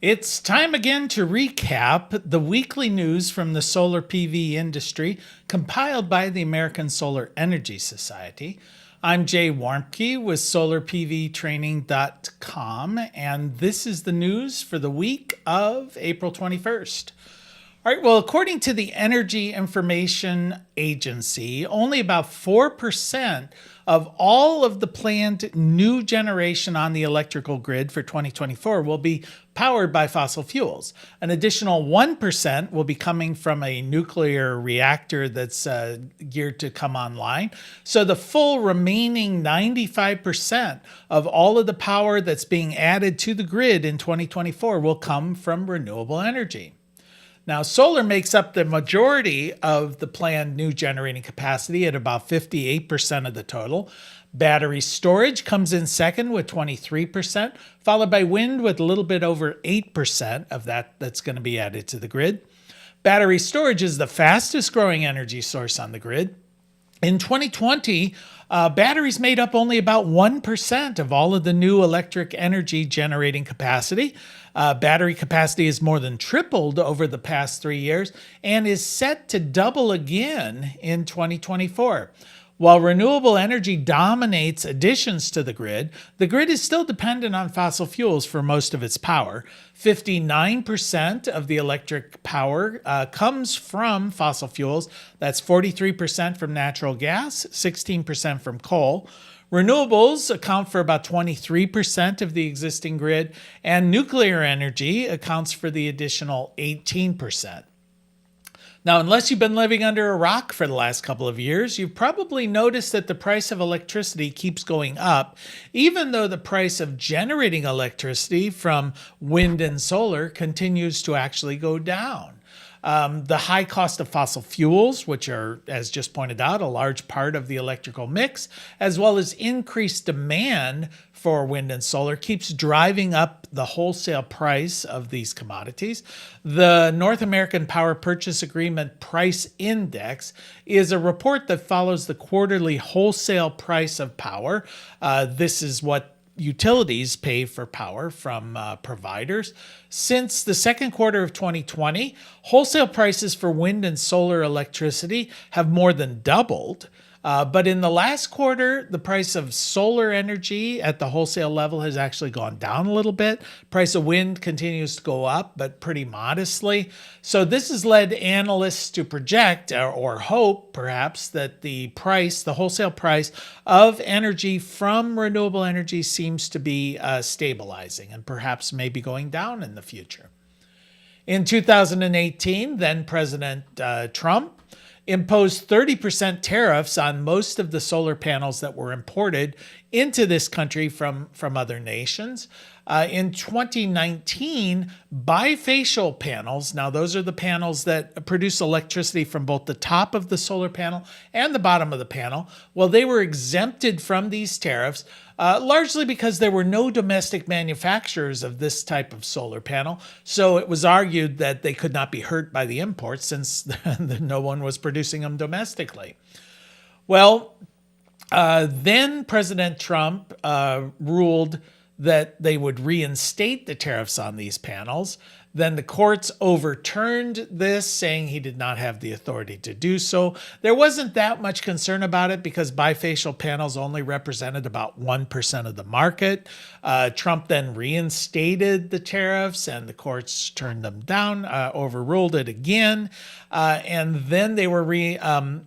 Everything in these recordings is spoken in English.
It's time again to recap the weekly news from the solar PV industry compiled by the American Solar Energy Society. I'm Jay Warmke with solarpvtraining.com, and this is the news for the week of April 21st. All right, well, according to the Energy Information Agency, only about 4% of all of the planned new generation on the electrical grid for 2024 will be powered by fossil fuels. An additional 1% will be coming from a nuclear reactor that's geared to come online. So the full remaining 95% of all of the power that's being added to the grid in 2024 will come from renewable energy. Now, solar makes up the majority of the planned new generating capacity at about 58% of the total. Battery storage comes in second with 23%, followed by wind with a little bit over 8% of that's going to be added to the grid. Battery storage is the fastest growing energy source on the grid. In 2020, batteries made up only about 1% of all of the new electric energy generating capacity. Battery capacity has more than tripled over the past 3 years and is set to double again in 2024. While renewable energy dominates additions to the grid is still dependent on fossil fuels for most of its power. 59% of the electric power comes from fossil fuels. That's 43% from natural gas, 16% from coal. Renewables account for about 23% of the existing grid, and nuclear energy accounts for the additional 18%. Now, unless you've been living under a rock for the last couple of years, you've probably noticed that the price of electricity keeps going up, even though the price of generating electricity from wind and solar continues to actually go down. The high cost of fossil fuels, which are, as just pointed out, a large part of the electrical mix, as well as increased demand for wind and solar, keeps driving up the wholesale price of these commodities. The North American Power Purchase Agreement Price Index is a report that follows the quarterly wholesale price of power. This is what utilities pay for power from providers. Since the second quarter of 2020, wholesale prices for wind and solar electricity have more than doubled. But in the last quarter, the price of solar energy at the wholesale level has actually gone down a little bit. Price of wind continues to go up, but pretty modestly. So this has led analysts to project or hope perhaps that the wholesale price of energy from renewable energy seems to be stabilizing and perhaps maybe going down in the future. In 2018, then President Trump imposed 30% tariffs on most of the solar panels that were imported into this country from other nations. In 2019, bifacial panels, now those are the panels that produce electricity from both the top of the solar panel and the bottom of the panel, well, they were exempted from these tariffs, largely because there were no domestic manufacturers of this type of solar panel. So it was argued that they could not be hurt by the imports since no one was producing them domestically. Well, then President Trump ruled that they would reinstate the tariffs on these panels. Then the courts overturned this, saying he did not have the authority to do so. There wasn't that much concern about it because bifacial panels only represented about 1% of the market. Trump then reinstated the tariffs and the courts turned them down, overruled it again. And then they were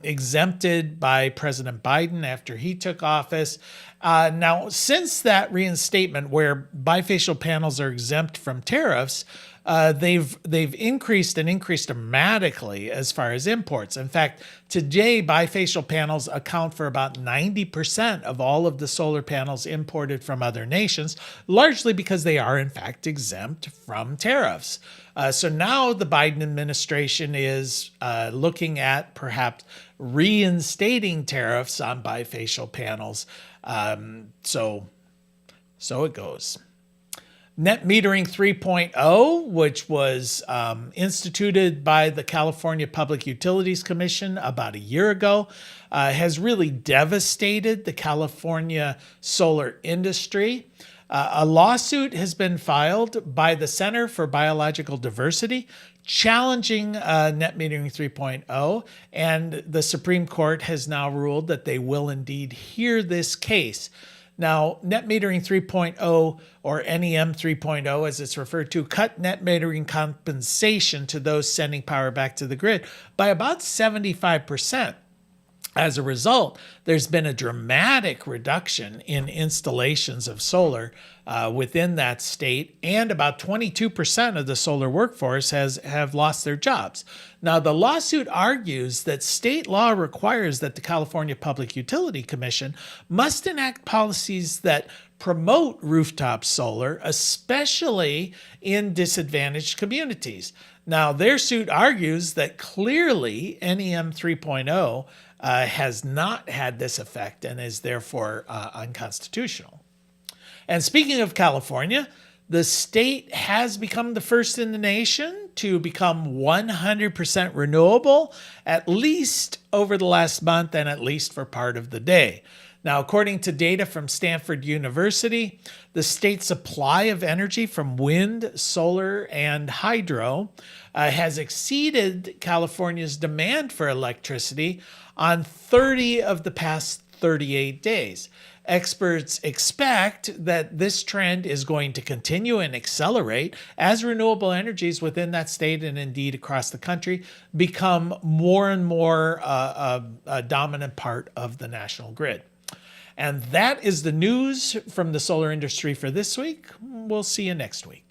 exempted by President Biden after he took office. Now, since that reinstatement where bifacial panels are exempt from tariffs, they've increased dramatically as far as imports. In fact, today bifacial panels account for about 90% of all of the solar panels imported from other nations, largely because they are in fact exempt from tariffs. So now the Biden administration is looking at perhaps reinstating tariffs on bifacial panels. So it goes. Net metering 3.0, which was instituted by the California Public Utilities Commission about a year ago, has really devastated the California solar industry. A lawsuit has been filed by the Center for Biological Diversity challenging net metering 3.0, and the Supreme Court has now ruled that they will indeed hear this case. Now, net metering 3.0, or NEM 3.0 as it's referred to, cut net metering compensation to those sending power back to the grid by about 75%. As a result, there's been a dramatic reduction in installations of solar within that state, and about 22% of the solar workforce have lost their jobs. Now, the lawsuit argues that state law requires that the California Public Utility Commission must enact policies that promote rooftop solar, especially in disadvantaged communities. Now, their suit argues that clearly NEM 3.0 has not had this effect and is therefore unconstitutional. And speaking of California, the state has become the first in the nation to become 100% renewable, at least over the last month and at least for part of the day. Now, according to data from Stanford University, the state's supply of energy from wind, solar, and hydro has exceeded California's demand for electricity on 30 of the past 38 days. Experts expect that this trend is going to continue and accelerate as renewable energies within that state and indeed across the country become more and more a dominant part of the national grid. And that is the news from the solar industry for this week. We'll see you next week.